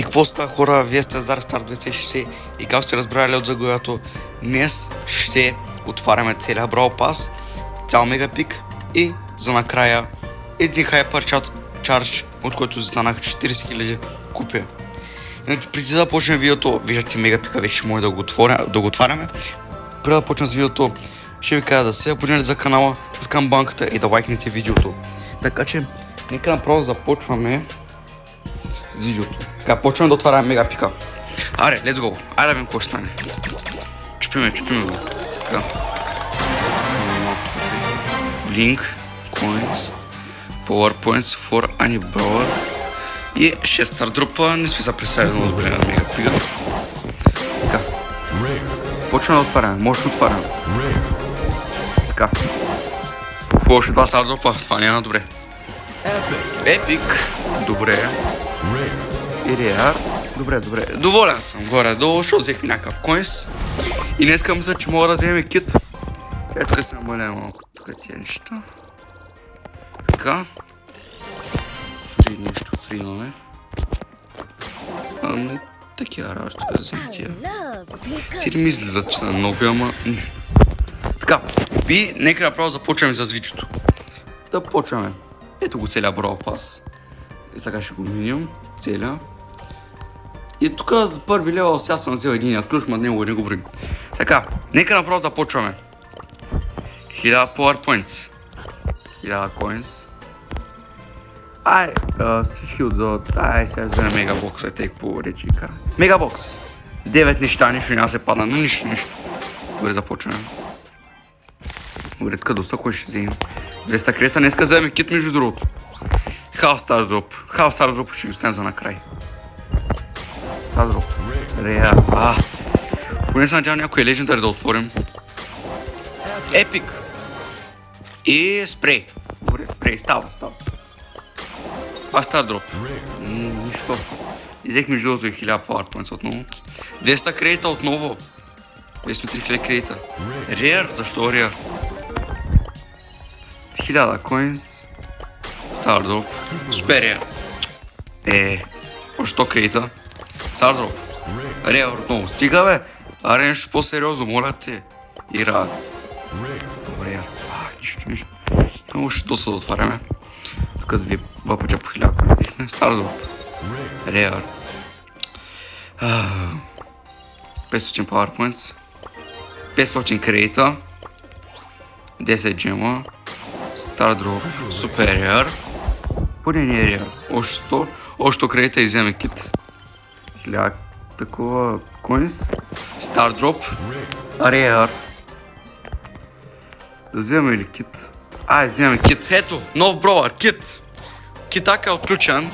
И какво става, хора? Вие сте Зар Стар 260 и както сте разбрали от заглавието, днес ще отваряме целия Brawl Pass, цял мегапик и за накрая един хайпер чардж, от който станах 40 000 купия. Иначе преди да почнем видеото, виждате мегапика вече може да го отваряме. Преди да почнем с видеото, ще ви кажа да се абонирате за канала с камбанката и да лайкнете видеото. Така че, нека направо започваме с видеото. Така, почваме да отваряме мегапика. Аре, let's go. Айде да видим какво ще стане. Чупиме го. Така. Blink, coins, power points for any brawler. И 6 стар дропа, не сме се представили много добре на мегапика. Така. Почваме да отваряме, може да отваряме. Така. Още 2 стар дропа, това няма добре. Епик. Добре. И Реар. Добре. Доволен съм горе-долу, защото взех ми някакъв коинс. И днеска мисля, че мога да вземем кит. Ето тук се намаля малко тук тия неща. Така. Нещо имаме. Такива работи тук да вземем тия. Сири ми излизат, че са нови, ама... Така. И нека направо започваме с видеото. Да почваме. Ето го целия Brawl Pass. И така ще го минем. Целия. И тук за първи левел сега съм взел единия ключ, ма него не го брим. Така, нека направо започваме. 1000 power points. 1000 coins. Всички отдават. Сега вземем мегабокса, тъй по речика. Мегабокс. 9 неща, нищо няма се падна, но нищо. Добре, започваме. Добре, тук доста кой ще вземем. 200 крета, днеска вземем кит между другото. Халф стар дроп ще ги оставим за накрай. Стар дроп. Реа. Поне се надявам някой легендари да отворим. Епик. И спрей. Добре, спрей. Става. Стар дроп. Нищо. Идех между другото и 1000 power points отново. 200 кредита отново. 203 кредита. Реар. Защо реар? 1000 coins. Стар дроп. Супер реар. Още 100 кредита. Стар дроп. Реар отново. Стига бе. Аре нещо по-сериозно, моля те. И рад. Добре. Нищо. Само ще доста да отваряме. Тук два пътя по 1000 взехме. Стар дроп. Реар. 500 power points. 500 кредита. 10 джема. Стар дроп. Супер реар. Поне не е реар. Още 100. Още кредита и вземе кит. 1000 такова коинс. Стар дроп. Реар. Да вземем ли кит? Вземем кит. Ето, нов бровър, кит. Китака е отключен.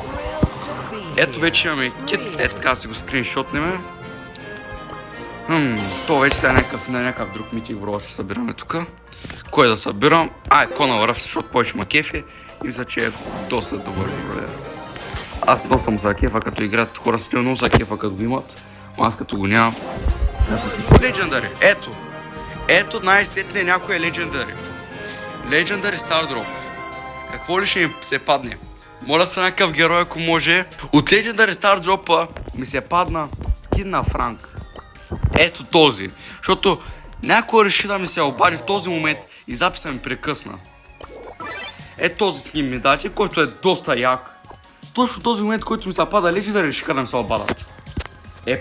Ето вече имаме кит. Ето така да си го скриншотнем. То вече сега на някакъв друг митинг бровър ще събираме тук. Кой да събирам? Кона върв, защото повече ма кефи. И мисля, че е доста добър бровър. Аз доста му са кефа, като играят хора с много са кефа, като го имат. Аз като го нямам. Легендари, ето. Ето най-сетне някой е легендари. Легендари стар дроп. Какво ли ще ми се падне? Моля се някакъв герой, ако може. От легендари стар дропа ми се падна скин на Франк. Ето този. Защото някой реши да ми се обади в този момент и записа ми прекъсна. Ето този скин ми даде, който е доста як. Точно този момент, който ми се пада легендари, решиха да ми се обадат.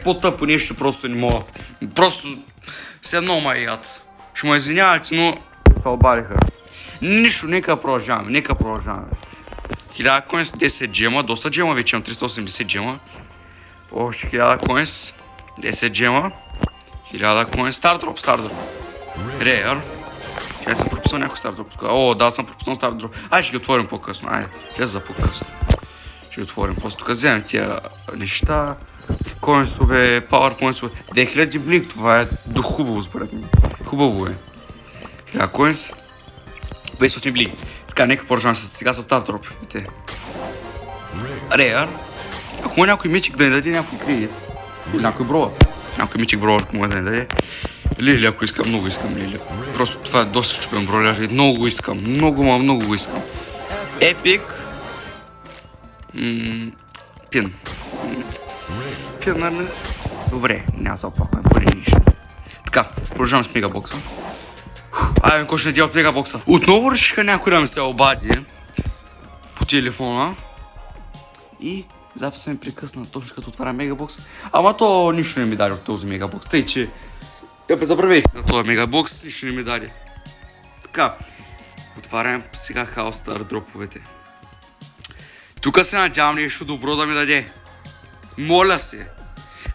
По-тъпо нещо просто не мога. Просто се едно ма яд. Ще му извинявате, но се обадиха. Нищо, нека продължаваме. 1000 коинс, 10 джема, доста джема, вече имам 380 джема. Още 1000 коинс, 10 джема, 1000 коинс, стар дроп. Реар. Ще съм пропуснал някой стар дроп. Да, съм пропуснал стар дроп. Ще ги отворим по-късно. Ще за по-късно. Ще отворим. Просто тук вземем тия неща. Коинсове, пауърпоинтсове. 2000 блик, това е до хубаво според мен. Хубаво е. 1000 коинс. 500 блик. Така, нека продължаваме сега с стар дроп. Реар. Ако може някой митик да ни даде някой кредит. Или някой бровър. Някой митик бровър, ако може да ни даде. Лили, ако искам, много искам Лили. Просто това е доста чупен броляр. Много го искам. Много го искам. Епик. Пин. дропи, нали? Добре, няма се опакваме поради нищо. Така, продължавам с мегабокса. Айде, кой ще надел от мегабокса? Отново решиха някой да ми се обади по телефона. И записа ми прекъсна точно като отваря мегабокс. Ама то нищо не ми даде от този мегабокс. Тъй, че да бе забравяйте на този мегабокс, нищо не ми даде. Така, отварям сега House Star дроповете. Тук се надявам нещо добро да ми даде. Моля се.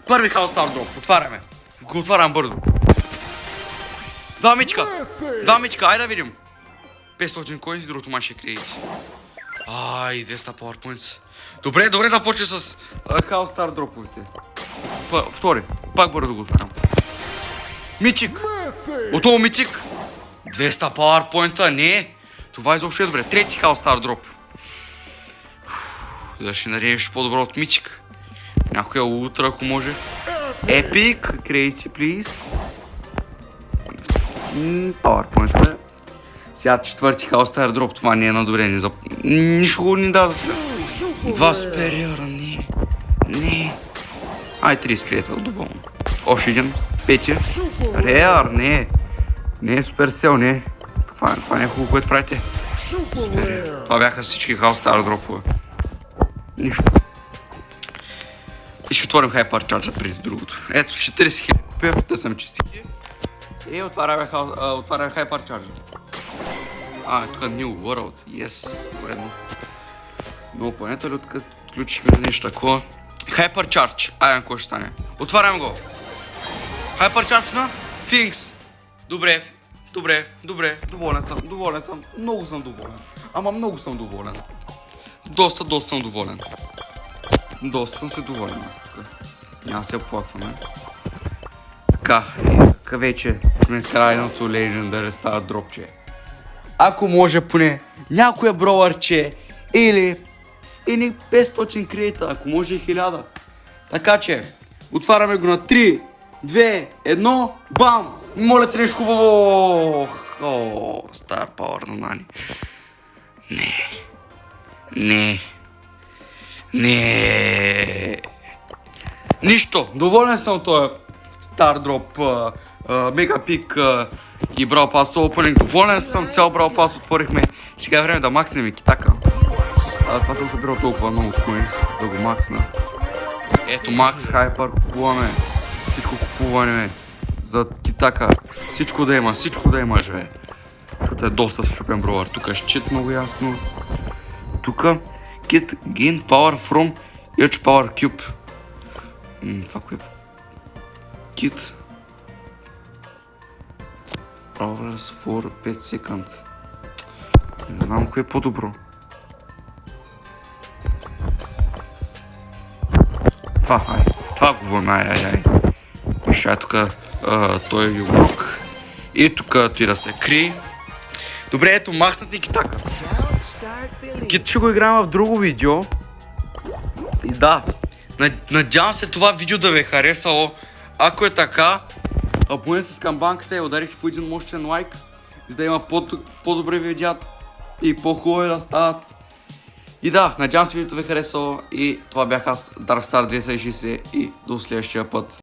Първи House Star дроп, отваряме. Го отварям бързо. Два мичка, айде да видим. 500 коинс, другото маше кредити. Ай, 200 PowerPoints. Добре, да почне с House Star дроповете. Втори, пак бързо го отварям. Мичик! Готово мичик! 200 PowerPoint, не! Това изобщо е добре. Трети House Star дроп. Да ще надееш по-добро от мичик. Някоя ултра, ако може. Epic, crazy, please. PowerPoint, бе. Сега четвърти House Star дроп, това не е надобрение за... Нищо го не дава за сега. 2 супериора, не. Ай, 30 кредита, доволно. Още един, пети. Реар, не е суперсел, не. Това не е хубаво, което правите. Това бяха всички House Star дропове. Нищо. И ще отворим Hypercharger преди другото. Ето, 40 000 купя, да съм честити. И отваряме Hypercharger. Тук New World, yes, уреднов. Много планета ли отключихме нещо такова? Hypercharge, айде, кой ще стане? Отварям го. Hypercharge на Things. Добре, доволен съм, много съм доволен. Ама много съм доволен. Доста съм доволен. Доста съм се доволен аз тук. Няма се оплакваме. Така, вече сме крайното Legendary Star дропче. Ако може поне някоя бровърче или 500 кредита, ако може и 1000. Така че, отваряме го на 3, 2, 1, бам! Моля те нещо хубаво! Star Power на Нани. Не. Нищо, доволен съм от този Star Drop, Мегапик и Brawl Pass Opening. Доволен съм, цял Brawl Pass отворихме. Сега е време да макснем и Китака. Това съм събирал толкова много коинс, да го максна. Ето Макс Хайпер, купуваме. Всичко купуваме за Китака. Всичко да има, живе. Защото е доста щупен бровър. Тук е щит много ясно. Тук Kit Gain Power from Edge Power Cube. Това кое е? Kit Powers for 5 секунд. Не знам кое е по-добро. Това го бъм, ай. Ще тук той е югрок. И тук той да се крие. Добре, ето макснат ни Китака. Кит ще го играем в друго видео. И да, надявам се това видео да ви е харесало. Ако е така, абонирайте се с камбанката и ударите по един мощен лайк, за да има по-добре видеа и по-хубави да станат. И да, надявам се видеото ви е харесало и това бях аз, Darkstar 260 и до следващия път.